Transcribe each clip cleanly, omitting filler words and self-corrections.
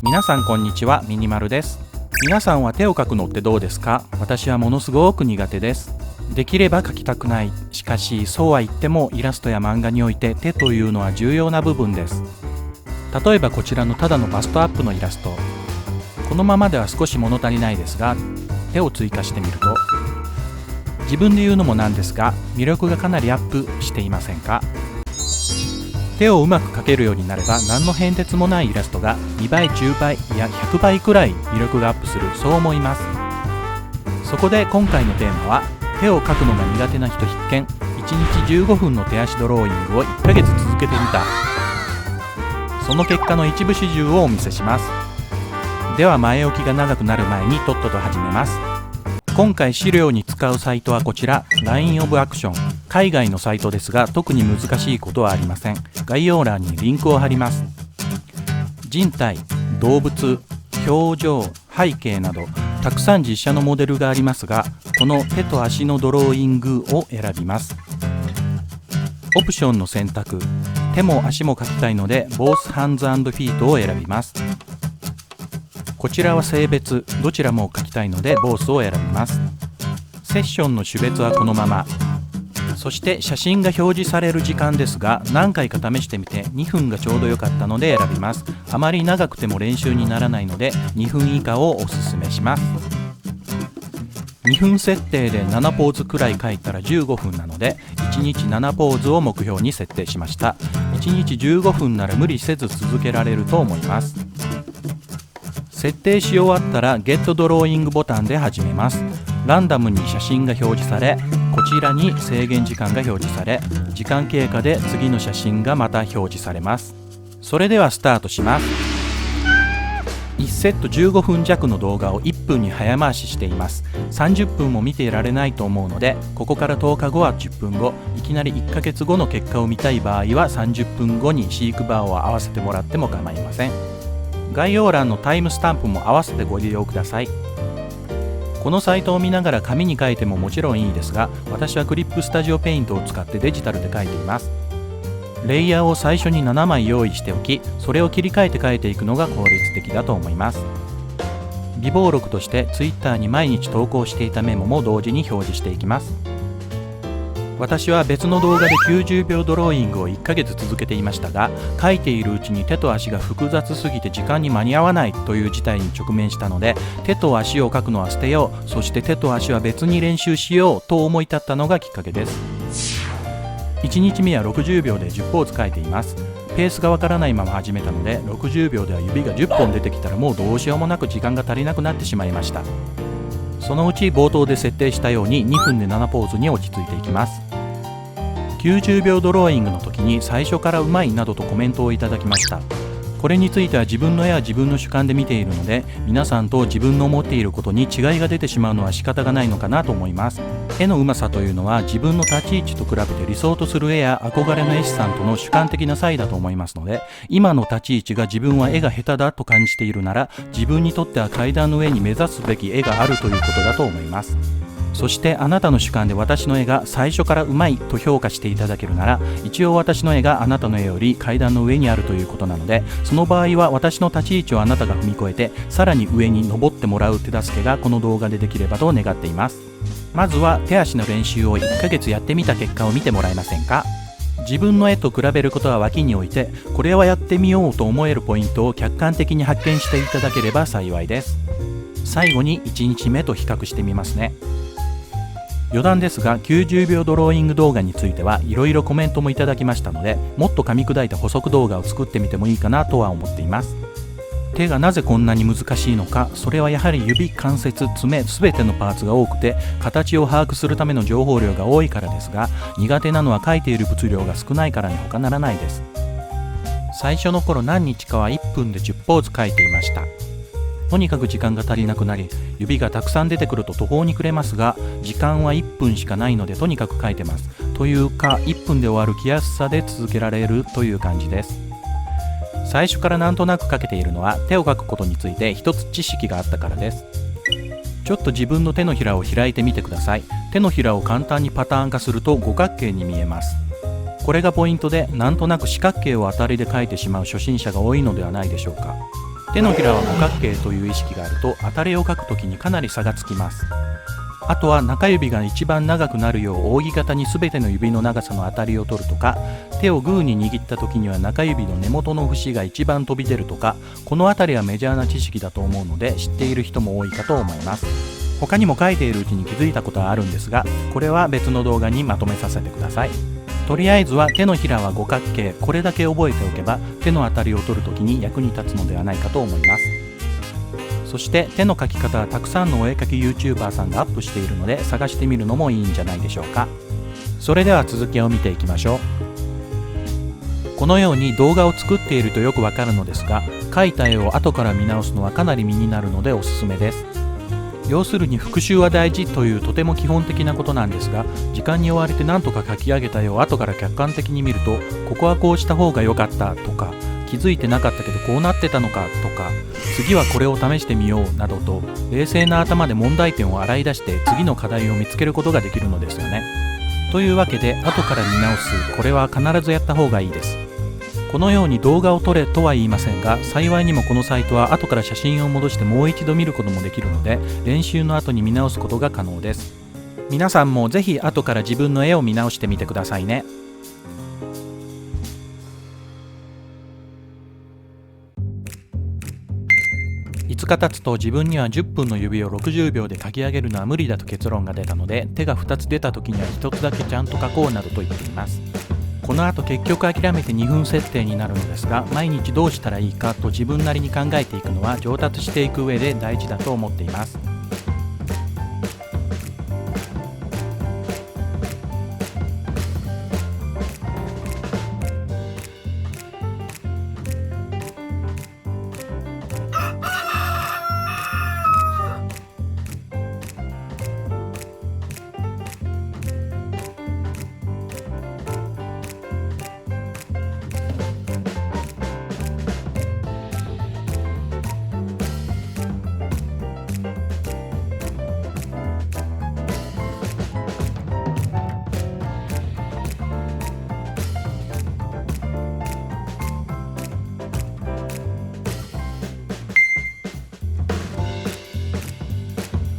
皆さんこんにちは、ミニマルです。皆さんは手を描くのってどうですか？私はものすごく苦手です。できれば描きたくない。しかしそうは言ってもイラストや漫画において手というのは重要な部分です。例えばこちらのただのバストアップのイラスト、このままでは少し物足りないですが、手を追加してみると、自分で言うのもなんですが魅力がかなりアップしていませんか？手をうまく描けるようになれば何の変哲もないイラストが2倍、10倍いや100倍くらい魅力がアップする、そう思います。そこで今回のテーマは、手を描くのが苦手な人必見、1日15分の手足ドローイングを1ヶ月続けてみた。その結果の一部始終をお見せします。では前置きが長くなる前にとっとと始めます。今回資料に使うサイトはこちら、 LINE of Action、 海外のサイトですが特に難しいことはありません。概要欄にリンクを貼ります。人体、動物、表情、背景などたくさん実写のモデルがありますが、この手と足のドローイングを選びます。オプションの選択、手も足も描きたいので Both Hands and Feet を選びます。こちらは性別、どちらも描きたいので Both を選びます。セッションの種別はこのまま。そして写真が表示される時間ですが、何回か試してみて2分がちょうど良かったので選びます。あまり長くても練習にならないので2分以下をおすすめします。2分設定で7ポーズくらい描いたら15分なので1日7ポーズを目標に設定しました。1日15分なら無理せず続けられると思います。設定し終わったら Get Drawing ボタンで始めます。ランダムに写真が表示され、こちらに制限時間が表示され、時間経過で次の写真がまた表示されます。それではスタートします。1セット15分弱の動画を1分に早回ししています。30分も見ていられないと思うので、ここから10日後は10分後、いきなり1ヶ月後の結果を見たい場合は30分後に飼育バーを合わせてもらっても構いません。概要欄のタイムスタンプも合わせてご利用ください。このサイトを見ながら紙に書いてももちろんいいですが、私はクリップスタジオペイントを使ってデジタルで書いています。レイヤーを最初に7枚用意しておき、それを切り替えて書いていくのが効率的だと思います。備忘録として Twitter に毎日投稿していたメモも同時に表示していきます。私は別の動画で90秒ドローイングを1ヶ月続けていましたが、書いているうちに手と足が複雑すぎて時間に間に合わないという事態に直面したので、手と足を書くのは捨てよう、そして手と足は別に練習しようと思い立ったのがきっかけです。1日目は60秒で10ポーズ書いています。ペースがわからないまま始めたので、60秒では指が10本出てきたらもうどうしようもなく時間が足りなくなってしまいました。そのうち冒頭で設定したように2分で7ポーズに落ち着いていきます。90秒ドローイングの時に最初からうまいなどとコメントをいただきました。これについては自分の絵は自分の主観で見ているので、皆さんと自分の思っていることに違いが出てしまうのは仕方がないのかなと思います。絵のうまさというのは自分の立ち位置と比べて理想とする絵や憧れの絵師さんとの主観的な差異だと思いますので、今の立ち位置が自分は絵が下手だと感じているなら、自分にとっては階段の上に目指すべき絵があるということだと思います。そしてあなたの主観で私の絵が最初からうまいと評価していただけるなら、一応私の絵があなたの絵より階段の上にあるということなので、その場合は私の立ち位置をあなたが踏み越えてさらに上に登ってもらう手助けがこの動画でできればと願っています。まずは手足の練習を1ヶ月やってみた結果を見てもらえませんか？自分の絵と比べることは脇に置いて、これはやってみようと思えるポイントを客観的に発見していただければ幸いです。最後に1日目と比較してみますね。余談ですが、90秒ドローイング動画についてはいろいろコメントもいただきましたので、もっと噛み砕いた補足動画を作ってみてもいいかなとは思っています。手がなぜこんなに難しいのか、それはやはり指、関節、爪全てのパーツが多くて形を把握するための情報量が多いからですが、苦手なのは書いている物量が少ないからに他ならないです。最初の頃何日かは1分で10ポーズ書いていました。とにかく時間が足りなくなり、指がたくさん出てくると途方に暮れますが、時間は1分しかないのでとにかく書いてます。というか1分で終わる気安さで続けられるという感じです。最初からなんとなく書けているのは手を書くことについて一つ知識があったからです。ちょっと自分の手のひらを開いてみてください。手のひらを簡単にパターン化すると五角形に見えます。これがポイントで、なんとなく四角形を当たりで書いてしまう初心者が多いのではないでしょうか。手のひらは五角形という意識があると当たりを描くときにかなり差がつきます。あとは中指が一番長くなるよう扇形に全ての指の長さの当たりを取るとか、手をグーに握った時には中指の根元の節が一番飛び出るとか、この辺りはメジャーな知識だと思うので知っている人も多いかと思います。他にも書いているうちに気づいたことはあるんですが、これは別の動画にまとめさせてください。とりあえずは手のひらは五角形、これだけ覚えておけば手の当たりを取るときに役に立つのではないかと思います。そして手の描き方はたくさんのお絵描き YouTuber さんがアップしているので探してみるのもいいんじゃないでしょうか。それでは続きを見ていきましょう。このように動画を作っているとよくわかるのですが、描いた絵を後から見直すのはかなり身になるのでおすすめです。要するに復習は大事というとても基本的なことなんですが、時間に追われて何とか描き上げた絵を後から客観的に見ると、ここはこうした方が良かったとか、気づいてなかったけどこうなってたのかとか、次はこれを試してみようなどと冷静な頭で問題点を洗い出して次の課題を見つけることができるのですよね。というわけで後から見直す、これは必ずやった方がいいです。このように動画を撮れとは言いませんが、幸いにもこのサイトは後から写真を戻してもう一度見ることもできるので、練習の後に見直すことが可能です。皆さんもぜひ後から自分の絵を見直してみてくださいね。5日経つと自分には10分の指を60秒で描き上げるのは無理だと結論が出たので、手が2つ出た時には1つだけちゃんと描こうなどと言っています。この後結局諦めて2分設定になるのですが、毎日どうしたらいいかと自分なりに考えていくのは上達していく上で大事だと思っています。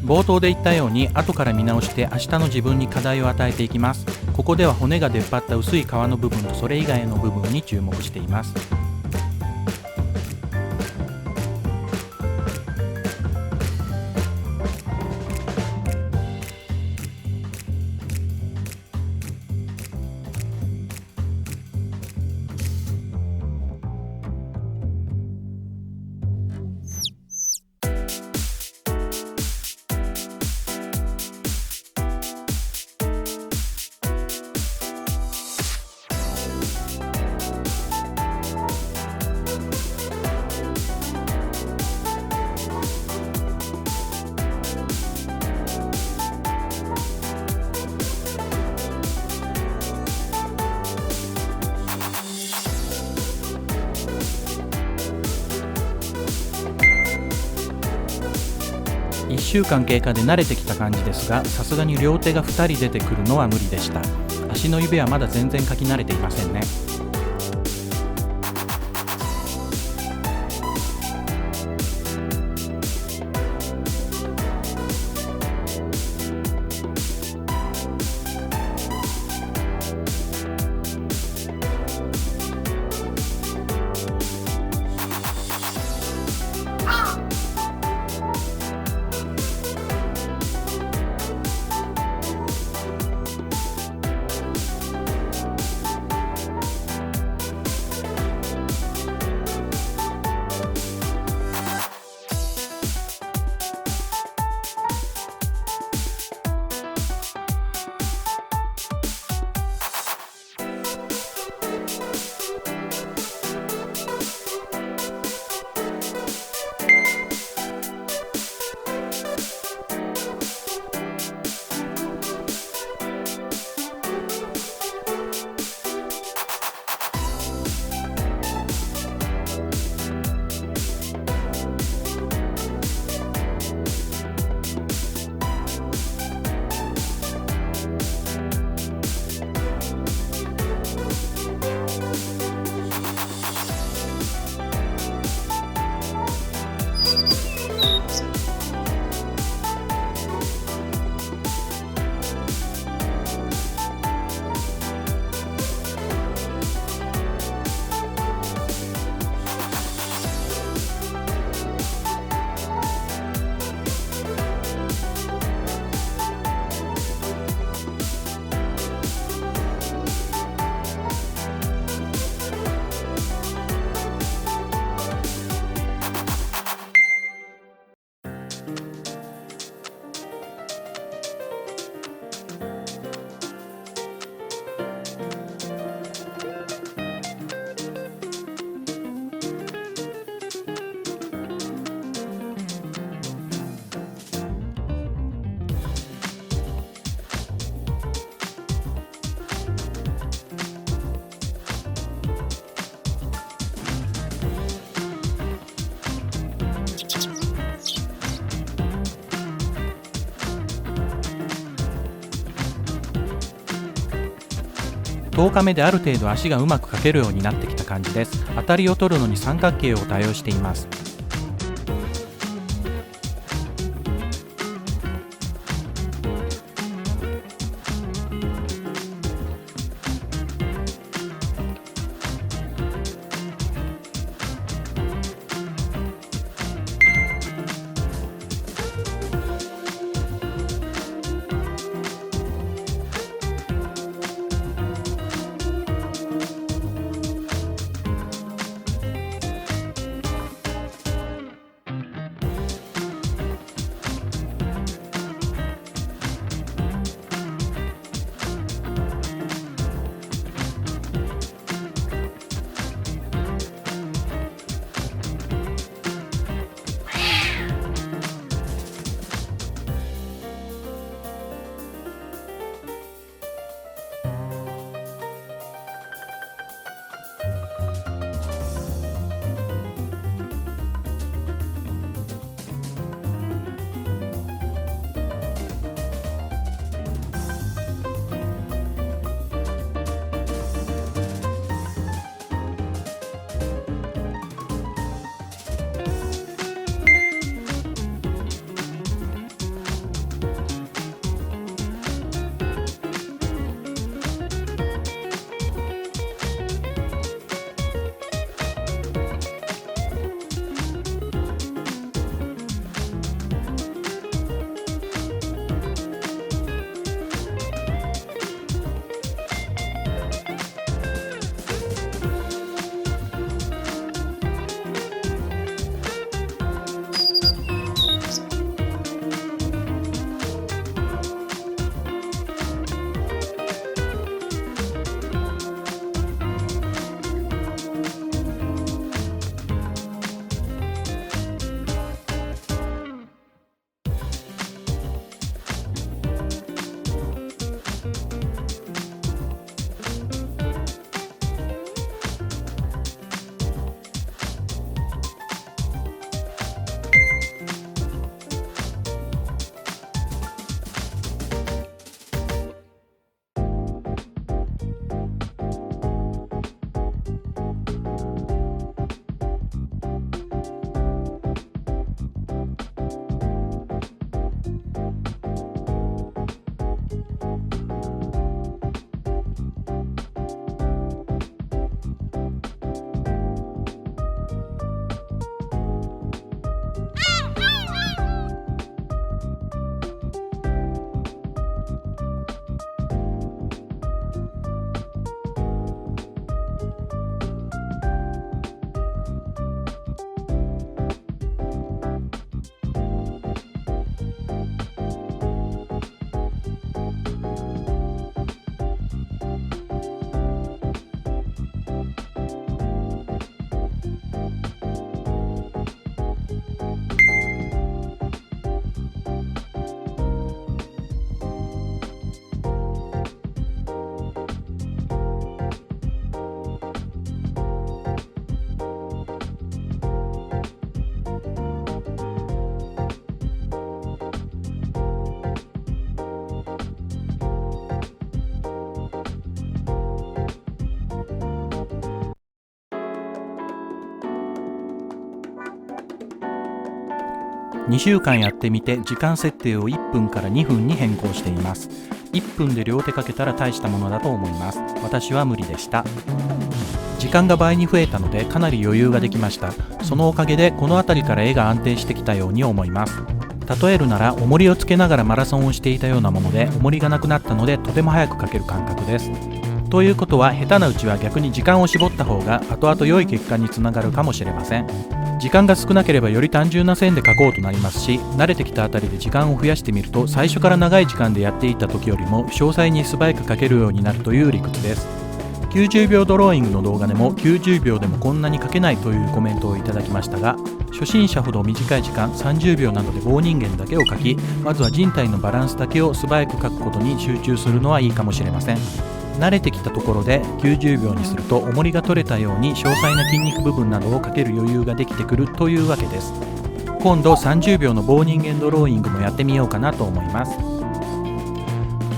冒頭で言ったように後から見直して明日の自分に課題を与えていきます。ここでは骨が出っ張った薄い皮の部分とそれ以外の部分に注目しています。1週間経過で慣れてきた感じですが、さすがに両手が2人出てくるのは無理でした。足の指はまだ全然描き慣れていませんね。10日目である程度足がうまく描けるようになってきた感じです。当たりを取るのに三角形を多用しています。2週間やってみて時間設定を1分から2分に変更しています。1分で両手かけたら大したものだと思います。私は無理でした。時間が倍に増えたのでかなり余裕ができました。そのおかげでこの辺りから絵が安定してきたように思います。例えるなら重りをつけながらマラソンをしていたようなもので、重りがなくなったのでとても早く描ける感覚です。ということは下手なうちは逆に時間を絞った方が後々良い結果につながるかもしれません。時間が少なければより単純な線で描こうとなりますし、慣れてきたあたりで時間を増やしてみると最初から長い時間でやっていた時よりも詳細に素早く描けるようになるという理屈です。90秒ドローイングの動画でも90秒でもこんなに描けないというコメントをいただきましたが、初心者ほど短い時間30秒などで棒人間だけを描き、まずは人体のバランスだけを素早く描くことに集中するのはいいかもしれません。慣れてきたところで90秒にすると重りが取れたように詳細な筋肉部分などを描ける余裕ができてくるというわけです。今度30秒の棒人間ドローイングもやってみようかなと思います。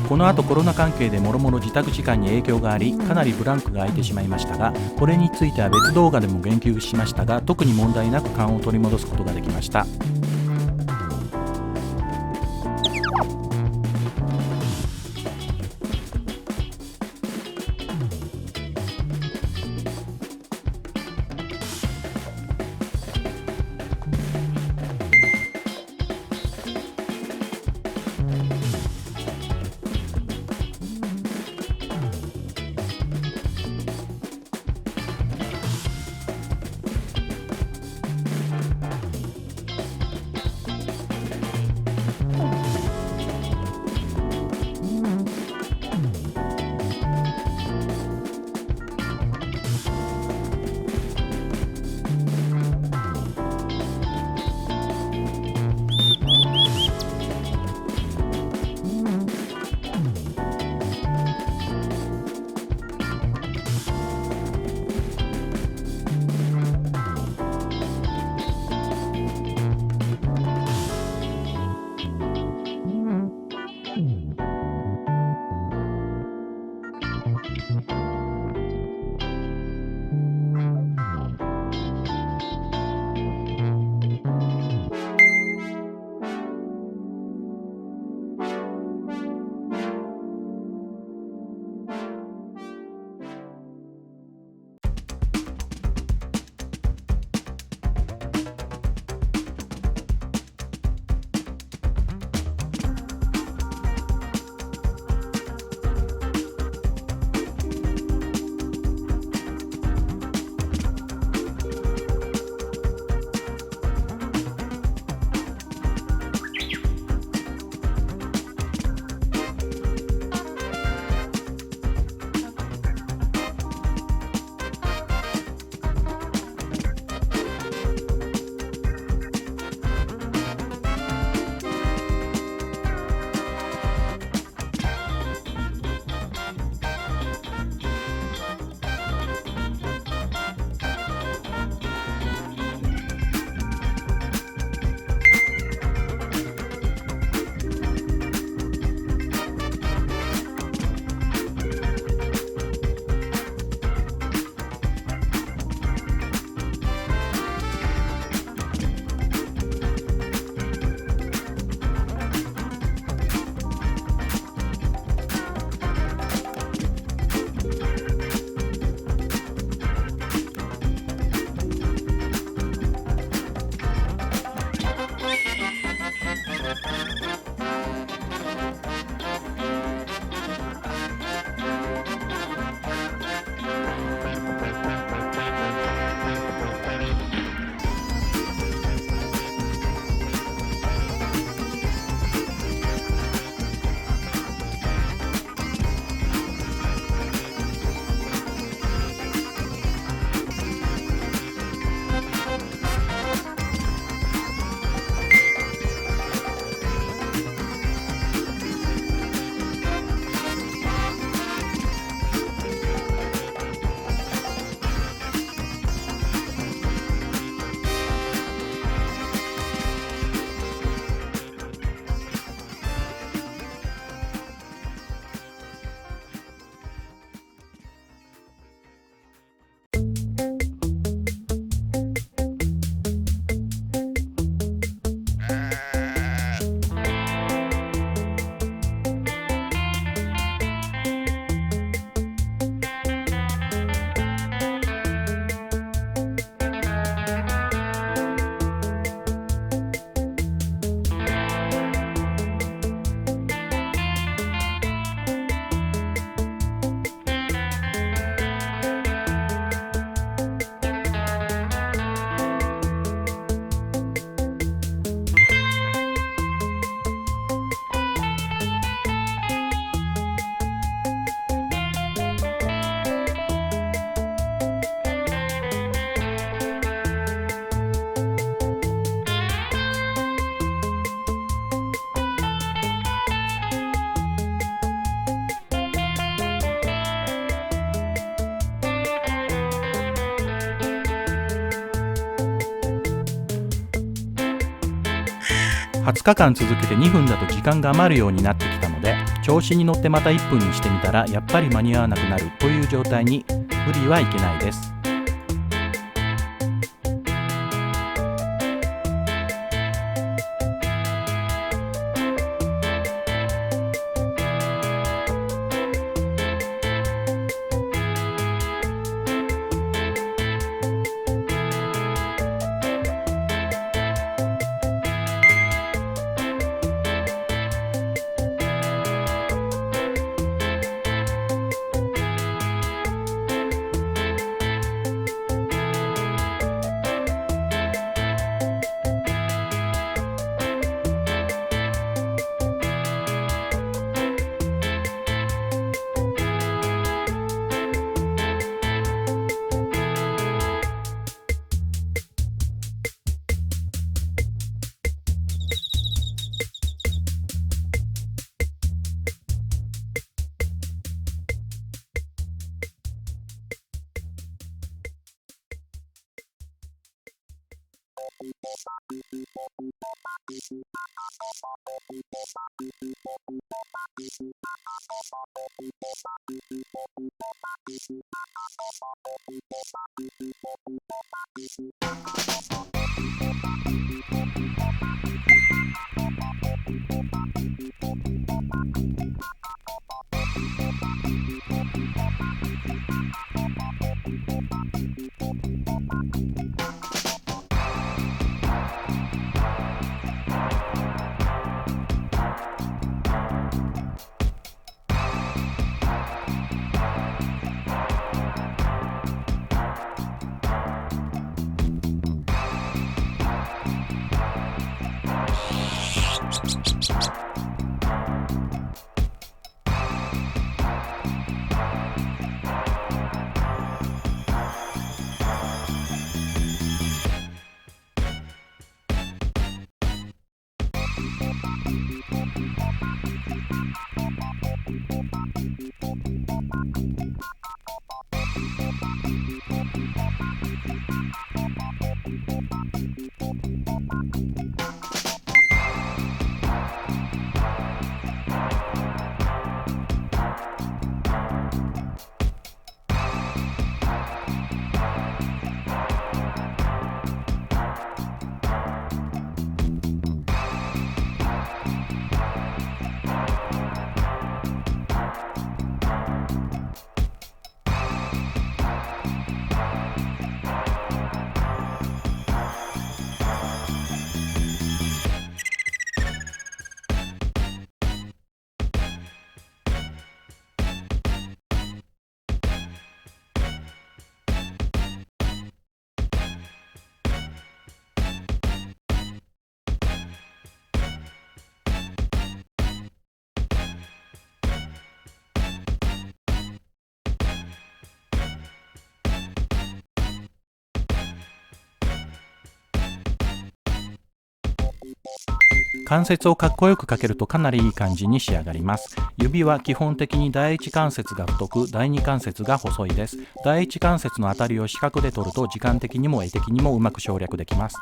ここの後コロナ関係でもろもろ自宅時間に影響があり、かなりブランクが空いてしまいましたが、これについては別動画でも言及しましたが、特に問題なく勘を取り戻すことができました。20日間続けて2分だと時間が余るようになってきたので、調子に乗ってまた1分にしてみたらやっぱり間に合わなくなるという状態に無理はいけないです。関節をかっこよくかけるとかなりいい感じに仕上がります。指は基本的に第一関節が太く、第二関節が細いです。第一関節のあたりを四角で取ると時間的にも絵的にもうまく省略できます。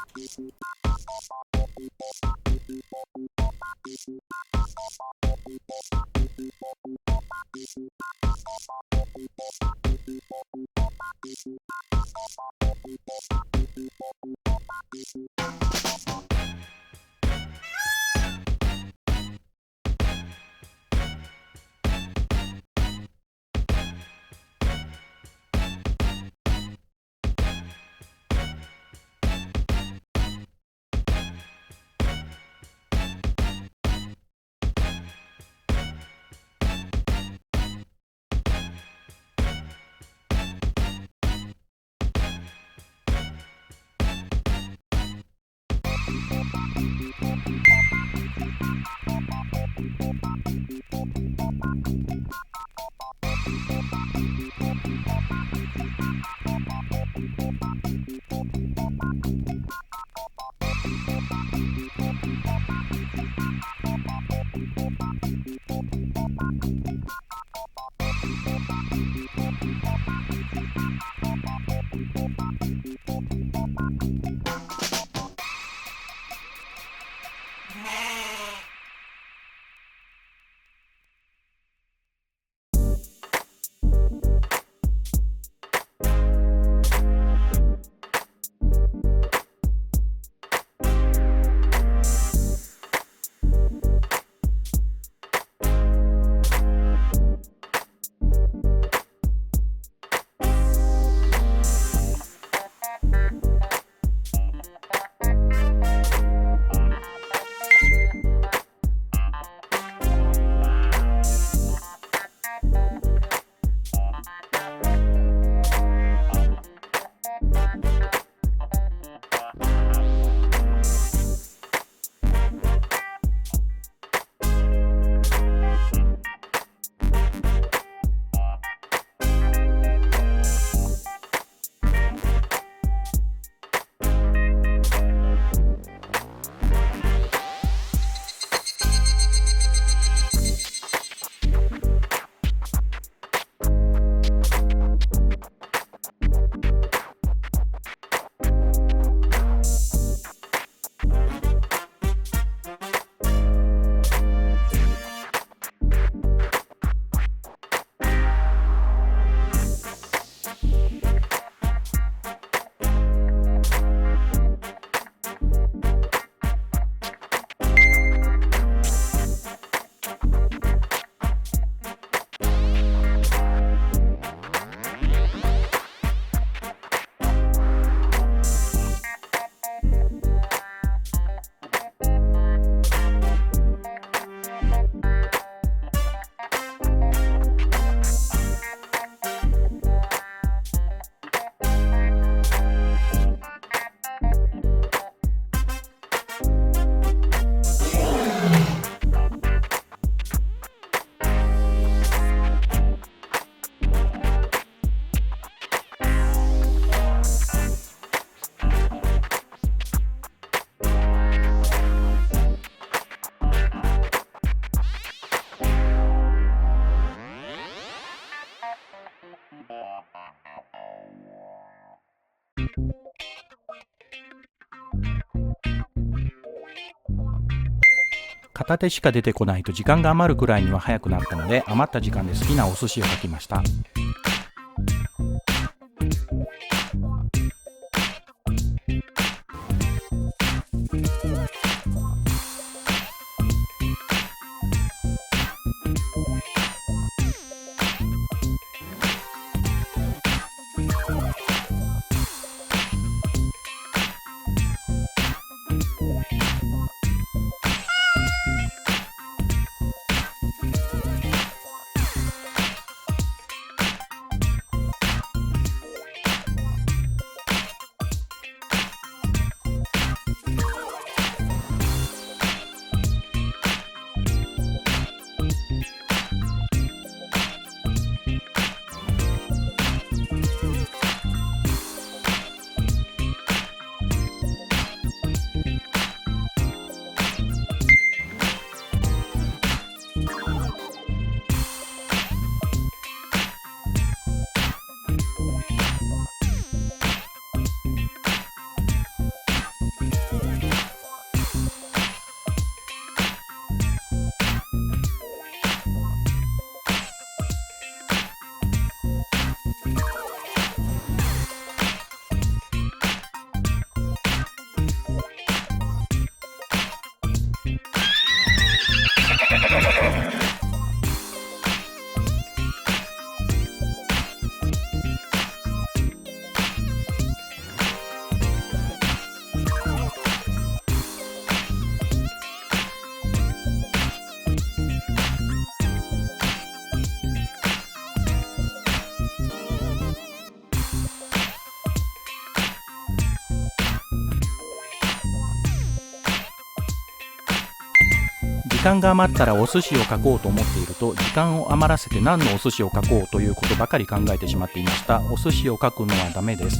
片手しか出てこないと時間が余るくらいには早くなったので、余った時間で好きなお寿司を描きました。時間が余ったらお寿司を描こうと思っていると、時間を余らせて何のお寿司を描こうということばかり考えてしまっていました。お寿司を描くのはダメです。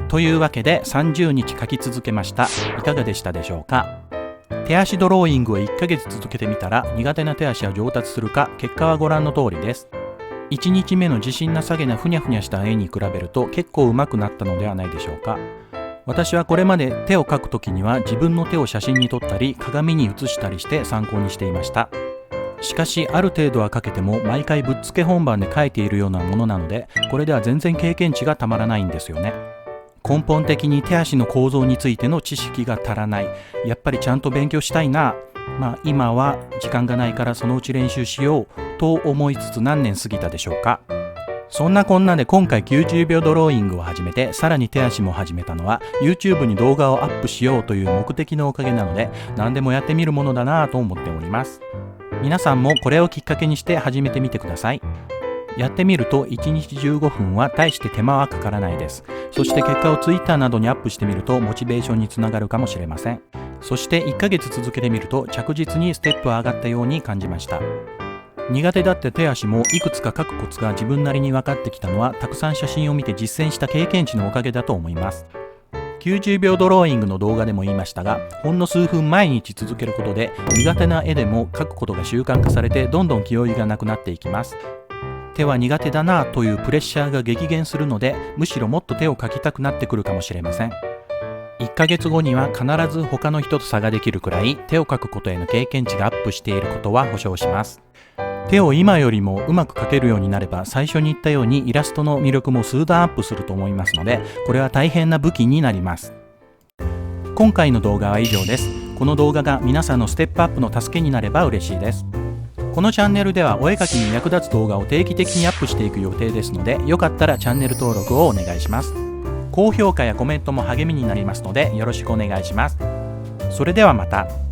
というわけで30日書き続けました。いかがでしたでしょうか。手足ドローイングを1ヶ月続けてみたら苦手な手足は上達するか、結果はご覧の通りです。1日目の自信なさげなふにゃふにゃした絵に比べると結構上手くなったのではないでしょうか。私はこれまで手を描くときには自分の手を写真に撮ったり鏡に写したりして参考にしていました。しかしある程度は描けても毎回ぶっつけ本番で描いているようなものなので、これでは全然経験値がたまらないんですよね。根本的に手足の構造についての知識が足らない。やっぱりちゃんと勉強したいな。今は時間がないからそのうち練習しようと思いつつ何年過ぎたでしょうか。そんなこんなで今回90秒ドローイングを始めて、さらに手足も始めたのは YouTube に動画をアップしようという目的のおかげなので、何でもやってみるものだなぁと思っております。皆さんもこれをきっかけにして始めてみてください。やってみると1日15分は大して手間はかからないです。そして結果を Twitter などにアップしてみるとモチベーションにつながるかもしれません。そして1ヶ月続けてみると着実にステップは上がったように感じました。苦手だった手足もいくつか描くコツが自分なりに分かってきたのは、たくさん写真を見て実践した経験値のおかげだと思います。90秒ドローイングの動画でも言いましたが、ほんの数分毎日続けることで苦手な絵でも描くことが習慣化されて、どんどん気負いがなくなっていきます。手は苦手だなというプレッシャーが激減するので、むしろもっと手を描きたくなってくるかもしれません。1ヶ月後には必ず他の人と差ができるくらい手を描くことへの経験値がアップしていることは保証します。手を今よりもうまく描けるようになれば、最初に言ったようにイラストの魅力も数段アップすると思いますので、これは大変な武器になります。今回の動画は以上です。この動画が皆さんのステップアップの助けになれば嬉しいです。このチャンネルではお絵描きに役立つ動画を定期的にアップしていく予定ですので、よかったらチャンネル登録をお願いします。高評価やコメントも励みになりますので、よろしくお願いします。それではまた。